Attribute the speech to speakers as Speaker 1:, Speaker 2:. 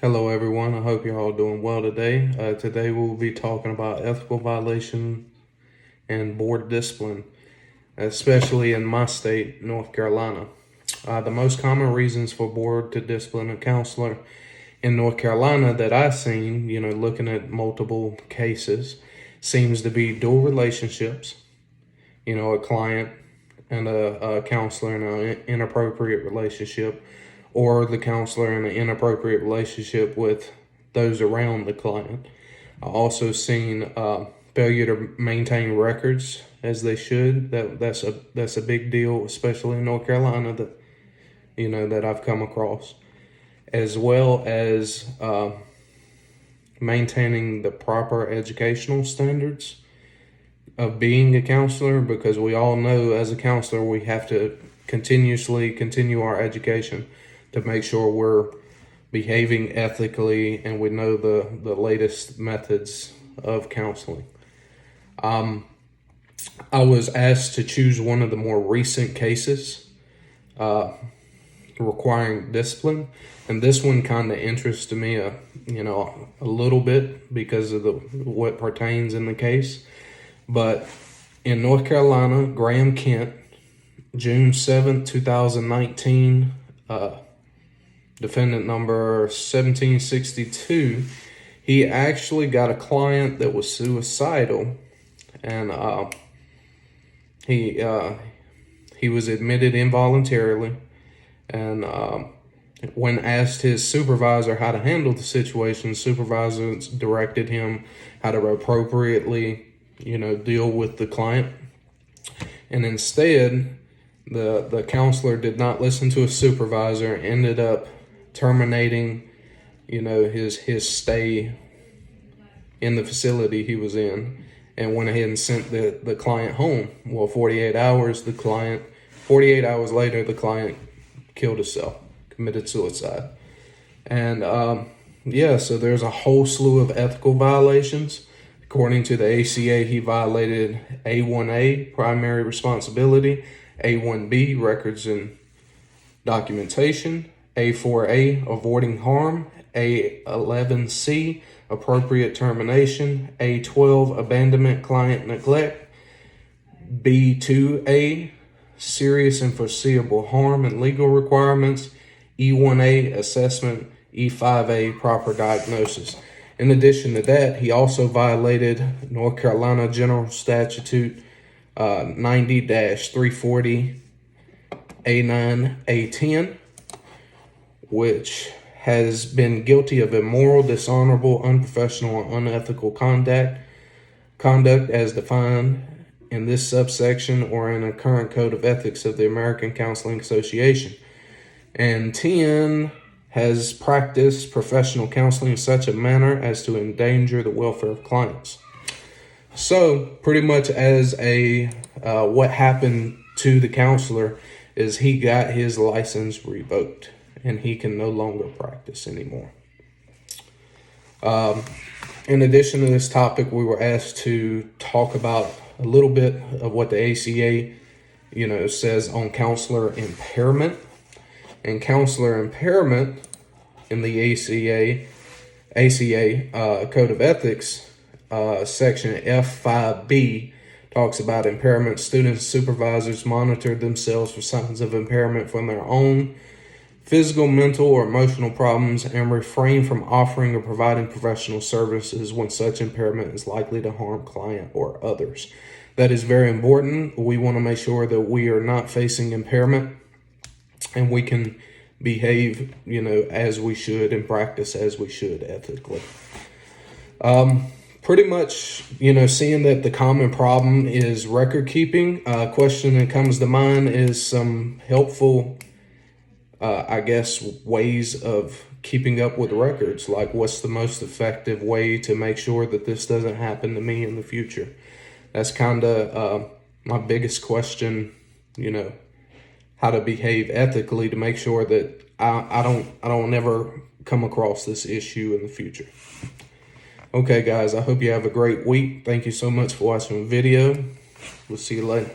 Speaker 1: Hello everyone, I hope you're all doing well today. Today we'll be talking about ethical violation and board discipline, especially in my state, North Carolina. The most common reasons for board to discipline a counselor in North Carolina that I've seen, looking at multiple cases, seems to be dual relationships, a client and a counselor in an inappropriate relationship, or the counselor in an inappropriate relationship with those around the client. I've also seen failure to maintain records as they should. That's a big deal, especially in North Carolina, that I've come across, as well as maintaining the proper educational standards of being a counselor, because we all know as a counselor we have to continuously continue our education to make sure we're behaving ethically and we know the latest methods of counseling. I was asked to choose one of the more recent cases requiring discipline, and this one kind of interested me a little bit because of what pertains in the case. But in North Carolina, Graham Kent, June 7th, 2019, defendant number 1762, he actually got a client that was suicidal, and he was admitted involuntarily, and when asked his supervisor how to handle the situation, supervisor directed him how to appropriately deal with the client. And instead, the counselor did not listen to his supervisor, ended up terminating his stay in the facility he was in, and went ahead and sent the client home. Well, 48 hours later, the client killed himself, committed suicide. And so there's a whole slew of ethical violations. According to the ACA, he violated A1A, primary responsibility, A1B, records and documentation, A4A, avoiding harm, A11C, appropriate termination, A12, abandonment, client neglect, B2A, serious and foreseeable harm and legal requirements, E1A, assessment, E5A, proper diagnosis. In addition to that, he also violated North Carolina General Statute 90-340 A9 A10, which has been guilty of immoral, dishonorable, unprofessional, or unethical conduct as defined in this subsection or in a current code of ethics of the American Counseling Association. And 10 has practiced professional counseling in such a manner as to endanger the welfare of clients. So pretty much as what happened to the counselor is he got his license revoked and he can no longer practice anymore. In addition to this topic, we were asked to talk about a little bit of what the ACA, says on counselor impairment. And counselor impairment in the ACA Code of Ethics, section F5B, talks about impairment. Students and supervisors monitor themselves for signs of impairment from their own physical, mental, or emotional problems and refrain from offering or providing professional services when such impairment is likely to harm client or others. That is very important. We want to make sure that we are not facing impairment and we can behave, as we should and practice as we should ethically. Pretty much, seeing that the common problem is record keeping, question that comes to mind is some helpful, ways of keeping up with records. Like, what's the most effective way to make sure that this doesn't happen to me in the future? That's kind of my biggest question, how to behave ethically to make sure that I don't ever come across this issue in the future. Okay, guys, I hope you have a great week. Thank you so much for watching the video. We'll see you later.